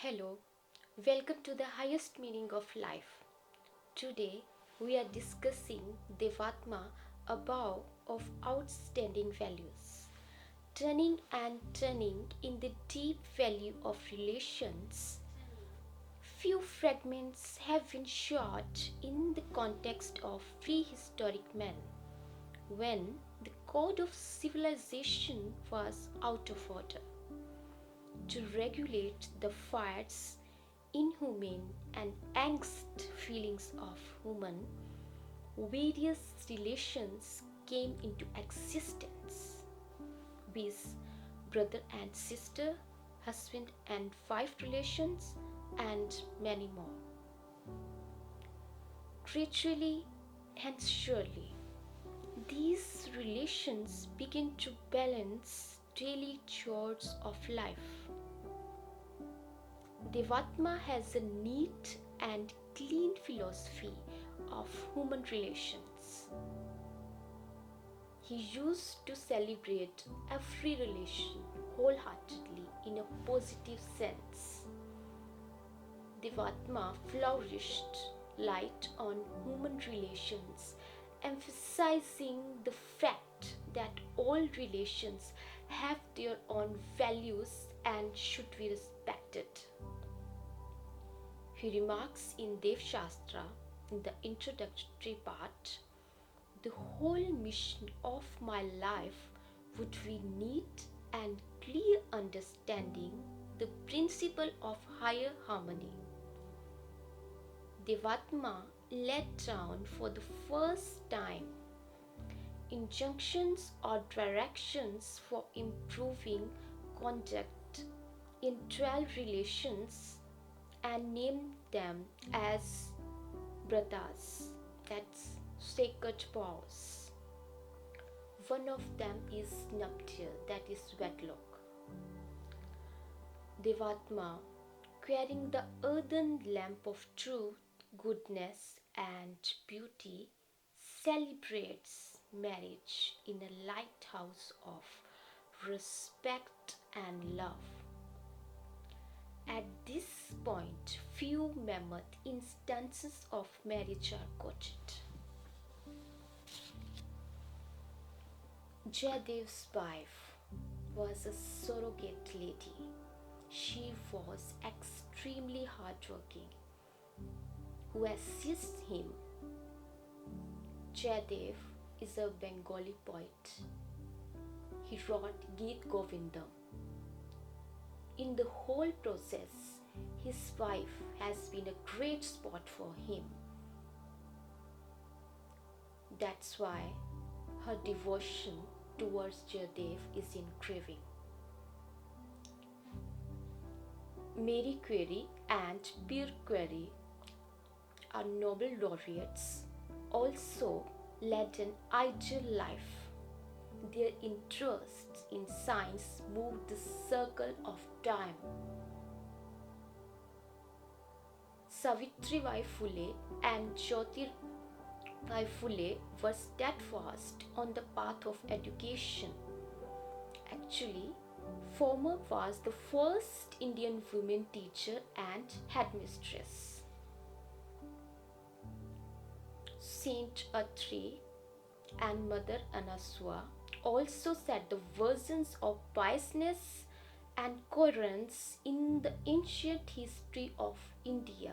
Hello, welcome to the highest meaning of life. Today we are discussing Devatma, above of outstanding values. Turning and turning in the deep value of relations. Few fragments have been shot in the context of prehistoric man, when the code of civilization was out of order. To regulate the fierce, inhumane, and angst feelings of women, various relations came into existence, viz., brother and sister, husband and wife relations, and many more. Gradually and surely, these relations begin to balance daily chores of life. Devatma has a neat and clean philosophy of human relations. He used to celebrate every relation wholeheartedly in a positive sense. Devatma flourished light on human relations, emphasizing the fact that all relations have their own values and should be respected. He remarks in Dev Shastra, in the introductory part, the whole mission of my life would be neat and clear understanding the principle of higher harmony. Devatma laid down for the first time injunctions or directions for improving conduct in 12 relations and named them as bratas, that's sacred vows. One of them is nuptial, that is wedlock. Devatma, carrying the earthen lamp of truth, goodness, and beauty, celebrates marriage in a lighthouse of respect and love. At this point, few mammoth instances of marriage are quoted. Jayadev's wife was a surrogate lady. She was extremely hardworking, who assists him. Jayadev is a Bengali poet. He wrote Geet Govindam. In the whole process, his wife has been a great sport for him. That's why her devotion towards Jayadev is increasing. Mary Query and Pierre Query are Nobel laureates, also led an ideal life. Their interests in science moved the circle of time. Savitribai Phule and Jyotirbai Phule were steadfast on the path of education. Actually, former was the first Indian women teacher and headmistress. Saint Atri and Mother Anasua also set the versions of piousness and coherence in the ancient history of India.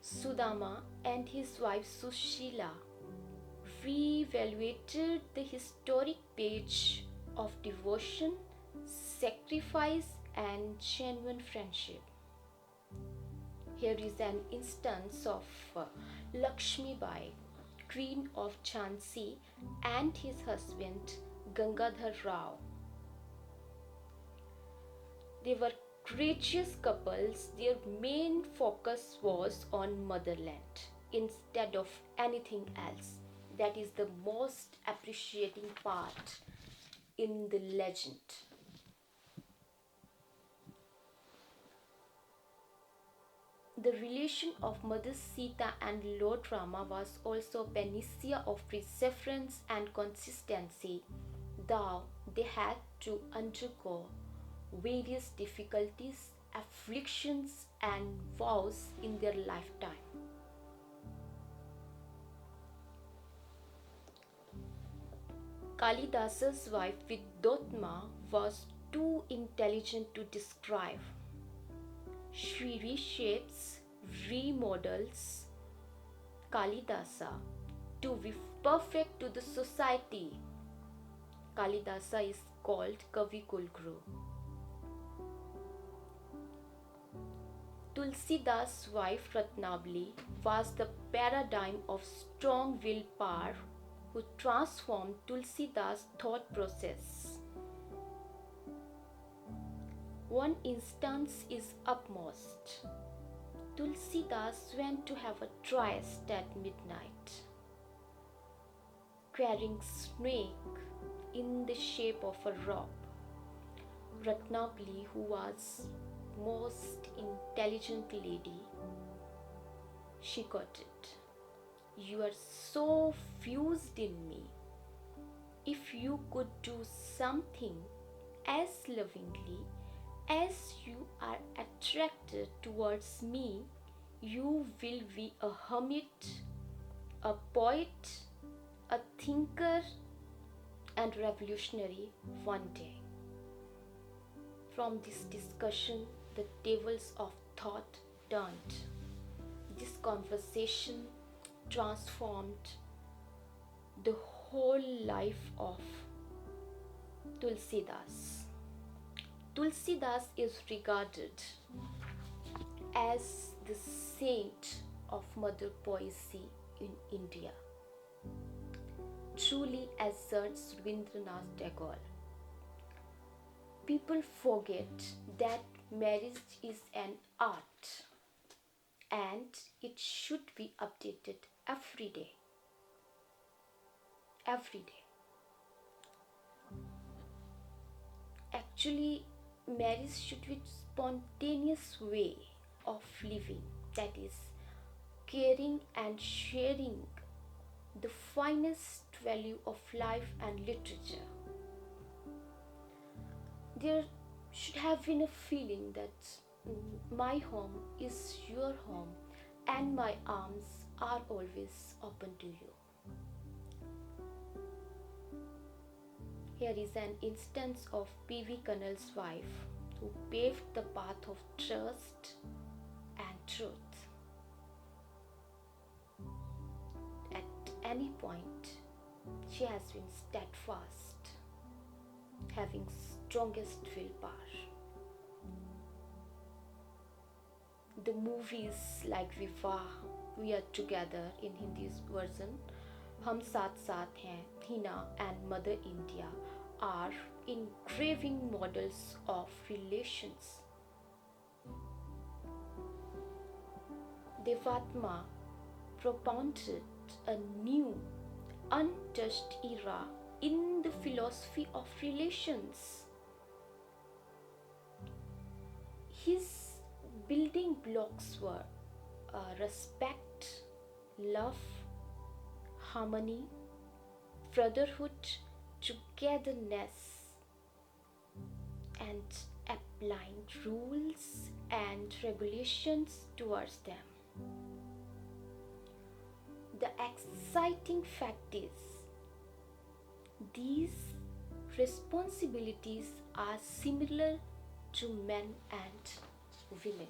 Sudama and his wife Sushila re-evaluated the historic page of devotion, sacrifice, and genuine friendship. Here is an instance of Lakshmi Bai, Queen of Jhansi, and his husband Gangadhar Rao. They were courageous couples. Their main focus was on motherland instead of anything else. That is the most appreciating part in the legend. The relation of Mother Sita and Lord Rama was also a panacea of perseverance and consistency, though they had to undergo various difficulties, afflictions, and vows in their lifetime. Kalidasa's wife Devatma was too intelligent to describe. She reshapes, remodels Kalidasa to be perfect to the society. Kalidasa is called Kavi Kulguru. Tulsidas' wife Ratnavali was the paradigm of strong willpower who transformed Tulsidas' thought process. One instance is upmost. Tulsidas went to have a tryst at midnight, carrying snake in the shape of a rope. Ratnavali, who was most intelligent lady, she got it. You are so fused in me. If you could do something as lovingly as you are attracted towards me, you will be a hermit, a poet, a thinker, and revolutionary one day. From this discussion, the tables of thought turned. This conversation transformed the whole life of Tulsidas. Tulsidas is regarded as the saint of mother poesy in India. Truly asserts Rabindranath Tagore. People forget that marriage is an art and it should be updated every day. Every day. Actually, marriage should be a spontaneous way of living, that is, caring and sharing the finest value of life and literature. There should have been a feeling that my home is your home and my arms are always open to you. Here is an instance of P.V. Kannal's wife who paved the path of trust and truth. At any point, she has been steadfast, having strongest willpower. The movies like Vivah, We Are Together in Hindi's version, Hum Saath Saath Hain, Hina and Mother India are engraving models of relations. Devatma propounded a new, untouched era in the philosophy of relations. His building blocks were respect, love, harmony, brotherhood, togetherness, and applying rules and regulations towards them. The exciting fact is, these responsibilities are similar to men and women.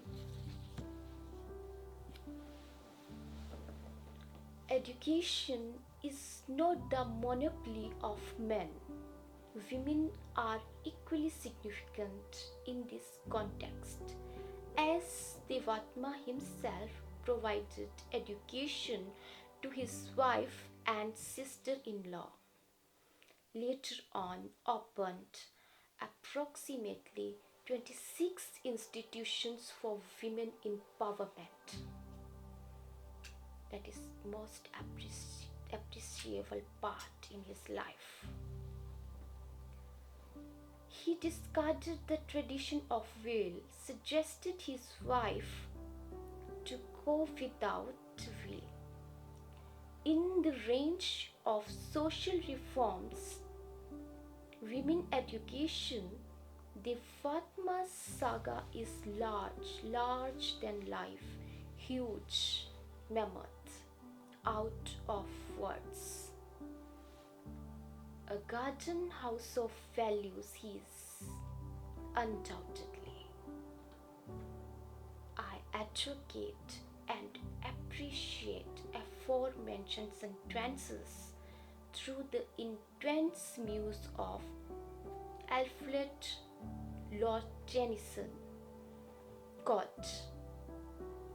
Education is not the monopoly of men. Women are equally significant in this context, as Devatma himself provided education to his wife and sister-in-law. Later on opened approximately 26 institutions for women empowerment. That is most appreciable part in his life. He discarded the tradition of veil, suggested his wife to go without veil. In the range of social reforms, women education Devatma's saga is large than life, huge, mammoth, out of words. A garden house of values he is, undoubtedly. I advocate and appreciate aforementioned sentences through the intense muse of Alfred Lord Tennyson. God,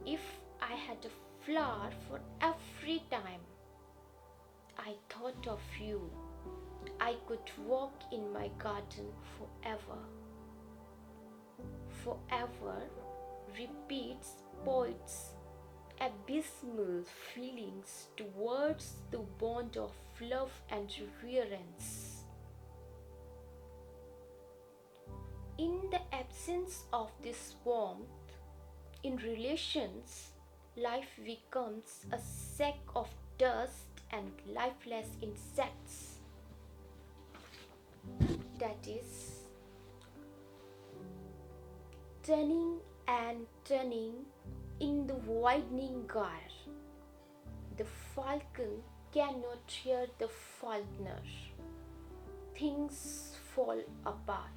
if I had a flower for every time I thought of you, I could walk in my garden forever. Forever repeats poets' abysmal feelings towards the bond of love and reverence. In the absence of this warmth, in relations, life becomes a sack of dust and lifeless insects. That is, turning and turning in the widening gyre. The falcon cannot hear the falconer. Things fall apart.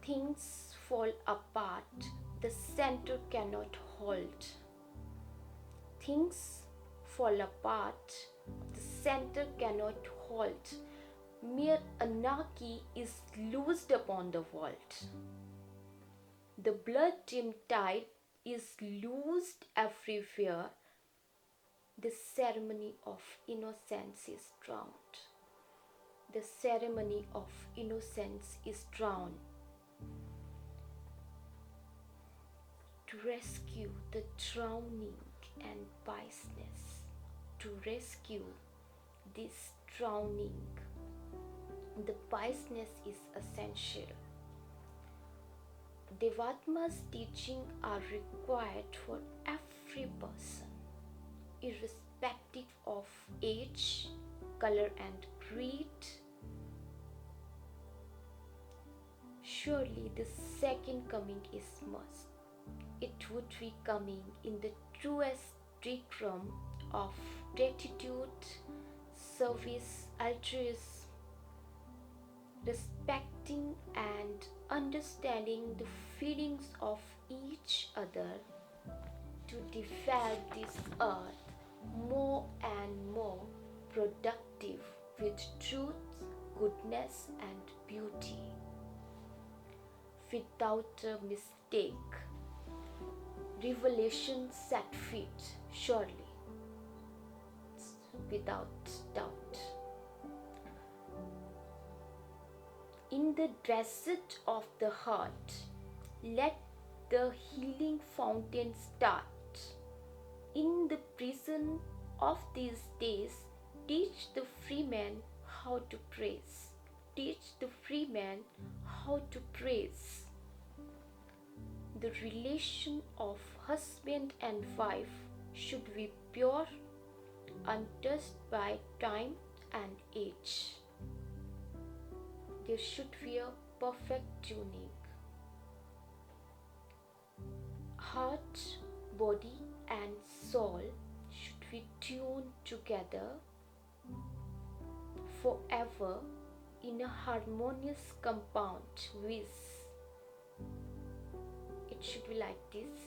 Things fall apart. The center cannot hold. Things fall apart. The center cannot hold. Mere anarchy is loosed upon the world. The blood-dimmed tide is loosed everywhere. The ceremony of innocence is drowned. The ceremony of innocence is drowned. To rescue the drowning and piousness, to rescue this drowning, the piousness is essential. Devatma's teachings are required for every person, irrespective of age, color, and creed. Surely the second coming is must. It would be coming in the truest decorum of gratitude, service, altruism, respecting and understanding the feelings of each other, to develop this earth more and more productive with truth, goodness, and beauty. Without a mistake, revelation set feet, surely, without doubt. In the desert of the heart, let the healing fountain start. In the prison of these days, teach the free man how to praise. Teach the free man how to praise. The relation of husband and wife should be pure, untouched by time and age. There should be a perfect tuning. Heart, body, and soul should be tuned together forever in a harmonious compound with. It should be like this.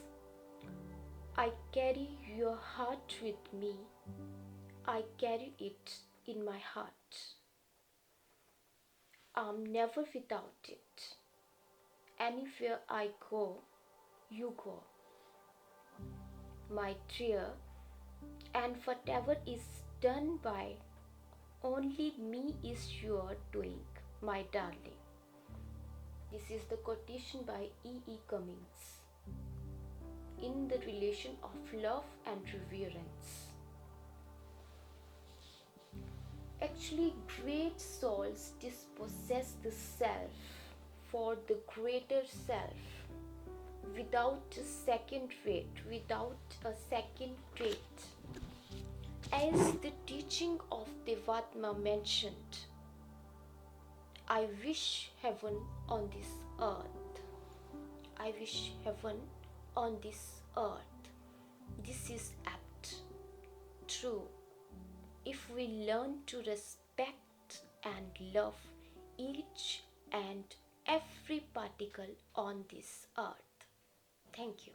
I carry your heart with me. I carry it in my heart. I'm never without it. Anywhere I go, you go. My dear, and whatever is done by only me is your doing, my darling. This is the quotation by E. Cummings. In the relation of love and reverence. Actually, great souls dispossess the self for the greater self, without a second weight, without a second trait. As the teaching of Devatma mentioned, I wish heaven on this earth. I wish heaven on this earth. This is apt, true, if we learn to respect and love each and every particle on this earth. Thank you.